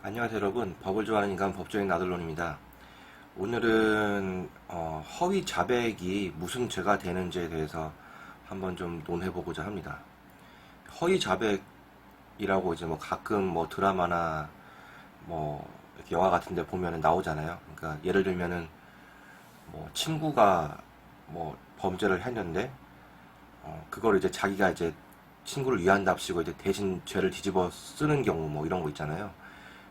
안녕하세요 여러분, 법을 좋아하는 인간 법조인 나들론입니다. 오늘은 허위 자백이 무슨 죄가 되는지에 대해서 한번 좀 논해보고자 합니다. 허위 자백이라고 이제 뭐 가끔 뭐 드라마나 뭐 이렇게 영화 같은 데 보면은 나오잖아요. 그러니까 예를 들면은 뭐 친구가 뭐 범죄를 했는데 그걸 이제 자기가 이제 친구를 위한답시고 이제 대신 죄를 뒤집어 쓰는 경우 뭐 이런 거 있잖아요.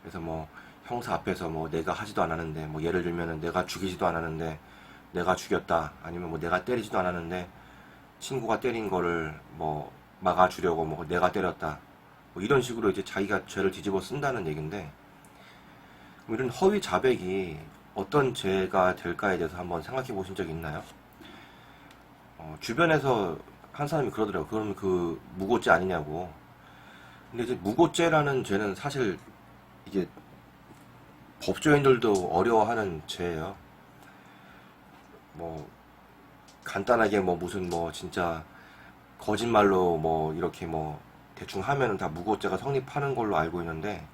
그래서 뭐 형사 앞에서 뭐 내가 하지도 않았는데 뭐 예를 들면은 내가 죽이지도 않았는데 내가 죽였다, 아니면 뭐 내가 때리지도 않았는데 친구가 때린 거를 뭐 막아주려고 뭐 내가 때렸다, 뭐 이런 식으로 이제 자기가 죄를 뒤집어 쓴다는 얘기인데, 이런 허위 자백이 어떤 죄가 될까에 대해서 한번 생각해 보신 적 있나요? 주변에서 한 사람이 그러더라고요. 그러면 그 무고죄 아니냐고. 근데 이제 무고죄라는 죄는 사실 이게 법조인들도 어려워하는 죄예요. 뭐 간단하게 뭐 무슨 뭐 진짜 거짓말로 뭐 이렇게 뭐 대충 하면은 다 무고죄가 성립하는 걸로 알고 있는데,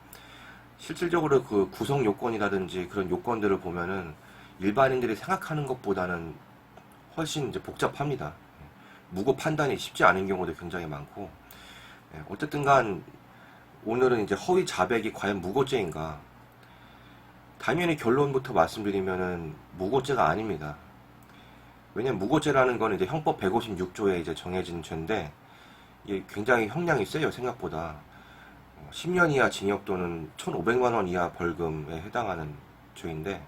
실질적으로 그 구성 요건이라든지 그런 요건들을 보면은 일반인들이 생각하는 것보다는 훨씬 이제 복잡합니다. 무고 판단이 쉽지 않은 경우도 굉장히 많고, 어쨌든 간 오늘은 이제 허위 자백이 과연 무고죄인가? 당연히 결론부터 말씀드리면은 무고죄가 아닙니다. 왜냐면 무고죄라는 거는 이제 형법 156조에 이제 정해진 죄인데, 이게 굉장히 형량이 세요, 생각보다. 10년 이하 징역 또는 1,500만 원 이하 벌금에 해당하는 죄인데,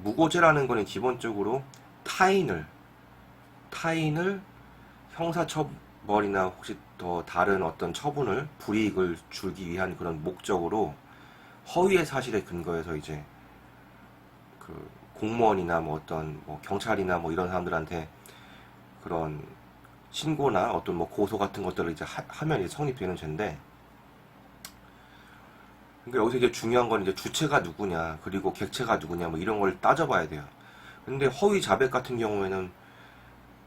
무고죄라는 거는 기본적으로 타인을 형사처벌이나 혹시 더 다른 어떤 처분을, 불이익을 주기 위한 그런 목적으로 허위의 사실에 근거해서 이제 그 공무원이나 뭐 어떤 뭐 경찰이나 뭐 이런 사람들한테 그런 신고나 어떤 뭐 고소 같은 것들을 이제 하면 이제 성립되는 죄인데, 그러니까 여기서 이제 중요한 건 이제 주체가 누구냐, 그리고 객체가 누구냐, 뭐 이런 걸 따져봐야 돼요. 근데 허위 자백 같은 경우에는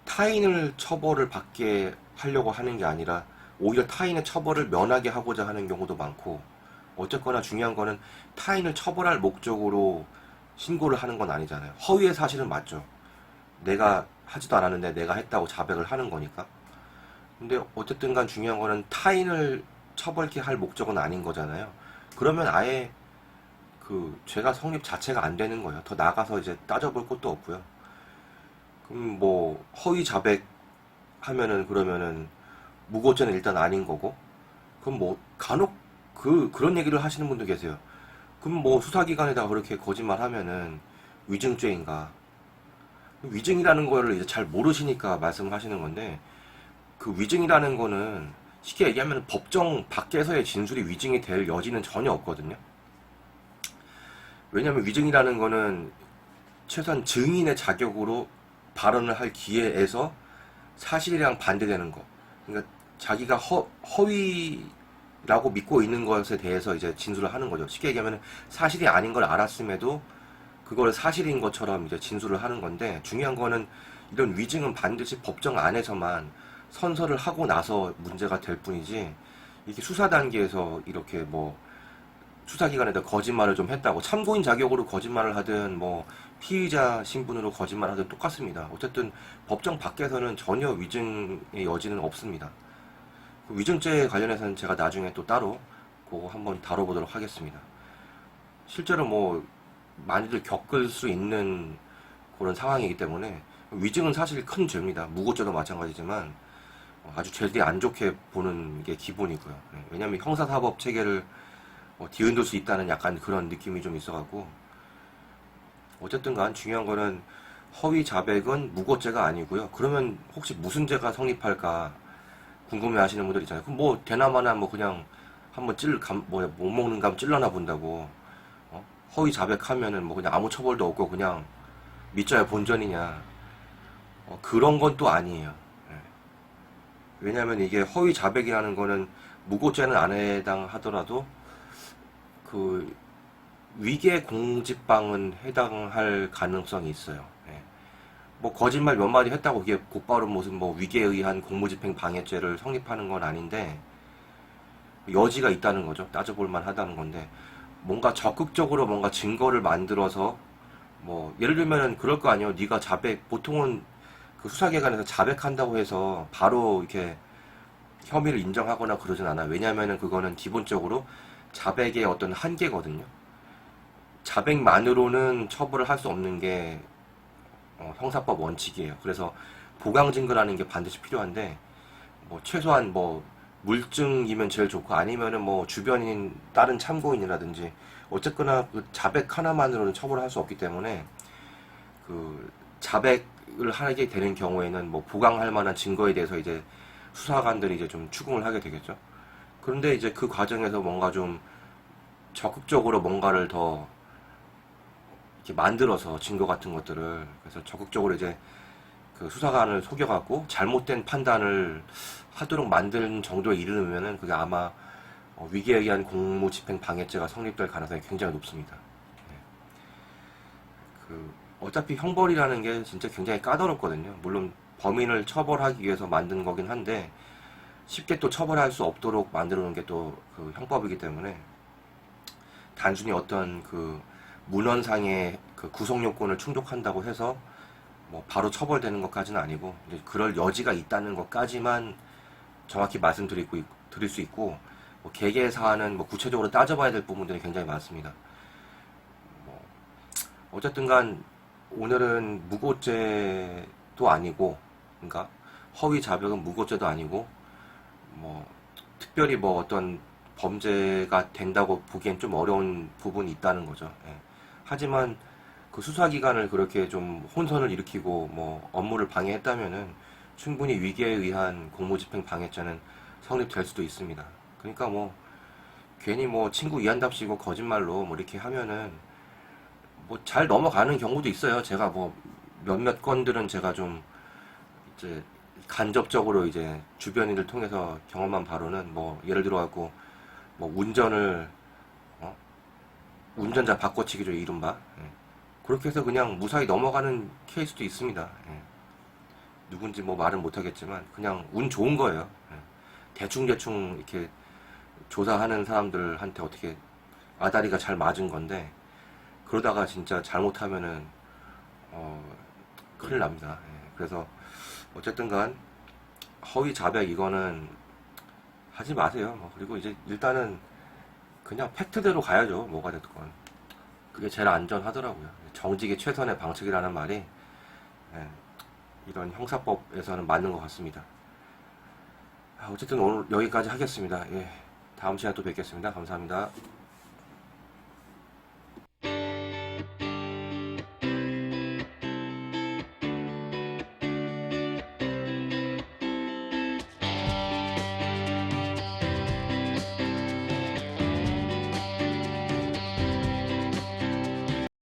타인을 처벌을 받게 하려고 하는 게 아니라 오히려 타인의 처벌을 면하게 하고자 하는 경우도 많고, 어쨌거나 중요한 거는 타인을 처벌할 목적으로 신고를 하는 건 아니잖아요. 허위의 사실은 맞죠. 내가 하지도 않았는데 내가 했다고 자백을 하는 거니까. 근데 어쨌든 간 중요한 거는 타인을 처벌케 할 목적은 아닌 거잖아요. 그러면 아예 그 죄가 성립 자체가 안 되는 거예요. 더 나가서 이제 따져볼 것도 없고요. 그럼 뭐 허위 자백 하면은 그러면은 무고죄는 일단 아닌 거고, 그럼 뭐 간혹 그런 얘기를 하시는 분도 계세요. 그럼 뭐 수사기관에다가 그렇게 거짓말 하면은 위증죄인가? 위증이라는 거를 이제 잘 모르시니까 말씀을 하시는 건데, 그 위증이라는 거는 쉽게 얘기하면 법정 밖에서의 진술이 위증이 될 여지는 전혀 없거든요. 왜냐하면 위증이라는 거는 최소한 증인의 자격으로 발언을 할 기회에서 사실이랑 반대되는 거. 그러니까 자기가 허위라고 믿고 있는 것에 대해서 이제 진술을 하는 거죠. 쉽게 얘기하면 사실이 아닌 걸 알았음에도 그걸 사실인 것처럼 이제 진술을 하는 건데, 중요한 거는 이런 위증은 반드시 법정 안에서만 선서를 하고 나서 문제가 될 뿐이지, 이게 수사 단계에서 이렇게 뭐 수사기관에다 거짓말을 좀 했다고 참고인 자격으로 거짓말을 하든 뭐 피의자 신분으로 거짓말을 하든 똑같습니다. 어쨌든 법정 밖에서는 전혀 위증의 여지는 없습니다. 그 위증죄에 관련해서는 제가 나중에 또 따로 그거 한번 다뤄보도록 하겠습니다. 실제로 뭐 많이들 겪을 수 있는 그런 상황이기 때문에 위증은 사실 큰 죄입니다. 무고죄도 마찬가지지만 아주 죄에 안 좋게 보는 게 기본이고요. 왜냐하면 형사사법 체계를 뒤흔들 수 있다는 약간 그런 느낌이 좀 있어갖고, 어쨌든 간 중요한 거는 허위 자백은 무고죄가 아니고요. 그러면 혹시 무슨 죄가 성립할까 궁금해 하시는 분들 있잖아요. 그럼 뭐 대나마나 뭐 그냥 한번 못 먹는 감 찔러나 본다고 허위 자백하면은 뭐 그냥 아무 처벌도 없고 그냥 믿져야 본전이냐, 그런 건 또 아니에요. 예. 왜냐면 이게 허위 자백이라는 거는 무고죄는 안 해당하더라도 그 위계 공직방은 해당할 가능성이 있어요. 예. 뭐 거짓말 몇 마디 했다고 이게 곧바로 무슨 뭐 위계에 의한 공무집행 방해죄를 성립하는 건 아닌데, 여지가 있다는 거죠. 따져볼 만하다는 건데 뭔가 적극적으로 뭔가 증거를 만들어서 뭐 예를 들면은 그럴 거 아니에요. 네가 자백 보통은 그 수사기관에서 자백한다고 해서 바로 이렇게 혐의를 인정하거나 그러진 않아요. 왜냐하면은 그거는 기본적으로 자백의 어떤 한계거든요. 자백만으로는 처벌을 할 수 없는 게 형사법 원칙이에요. 그래서 보강 증거라는 게 반드시 필요한데 뭐 최소한 뭐 물증이면 제일 좋고 아니면은 뭐 주변인 다른 참고인이라든지 어쨌거나 그 자백 하나만으로는 처벌을 할 수 없기 때문에 그 자백을 하게 되는 경우에는 뭐 보강할 만한 증거에 대해서 이제 수사관들이 이제 좀 추궁을 하게 되겠죠. 그런데 이제 그 과정에서 뭔가 좀 적극적으로 뭔가를 더 이렇게 만들어서 증거 같은 것들을 그래서 적극적으로 이제 그 수사관을 속여갖고 잘못된 판단을 하도록 만드는 정도에 이르면은 그게 아마 위기에 의한 공무집행 방해죄가 성립될 가능성이 굉장히 높습니다. 네. 그 어차피 형벌이라는 게 진짜 굉장히 까다롭거든요. 물론 범인을 처벌하기 위해서 만든 거긴 한데 쉽게 또 처벌할 수 없도록 만들어 놓은 게 또 그 형법이기 때문에 단순히 어떤 그 문헌상의 그 구성 요건을 충족한다고 해서 뭐 바로 처벌되는 것까지는 아니고 이제 그럴 여지가 있다는 것까지만 정확히 드릴 수 있고 뭐 개개 사안은 뭐 구체적으로 따져봐야 될 부분들이 굉장히 많습니다. 뭐 어쨌든간 오늘은 무고죄도 아니고 그러니까 허위 자백은 무고죄도 아니고 뭐 특별히 뭐 어떤 범죄가 된다고 보기엔 좀 어려운 부분이 있다는 거죠. 예. 하지만 그 수사기관을 그렇게 좀 혼선을 일으키고 뭐 업무를 방해했다면은 충분히 위기에 의한 공무집행 방해죄는 성립될 수도 있습니다. 그러니까 뭐 괜히 뭐 친구 이한답시고 거짓말로 뭐 이렇게 하면은 뭐 잘 넘어가는 경우도 있어요. 제가 뭐 몇몇 건들은 제가 좀 이제 간접적으로 이제 주변인들 통해서 경험한 바로는 뭐 예를 들어 갖고 뭐 운전을 운전자 바꿔치기죠 이른바 예. 그렇게 해서 그냥 무사히 넘어가는 케이스도 있습니다. 예. 누군지 뭐 말은 못하겠지만 그냥 운 좋은 거예요. 예. 대충대충 이렇게 조사하는 사람들한테 어떻게 아다리가 잘 맞은 건데 그러다가 진짜 잘못하면은 큰일 납니다. 예. 그래서 어쨌든 간 허위 자백 이거는 하지 마세요. 뭐 그리고 이제 일단은 그냥 팩트대로 가야죠. 뭐가 됐건. 그게 제일 안전하더라고요. 정직이 최선의 방책이라는 말이 예, 이런 형사법에서는 맞는 것 같습니다. 어쨌든 오늘 여기까지 하겠습니다. 예, 다음 시간에 또 뵙겠습니다. 감사합니다.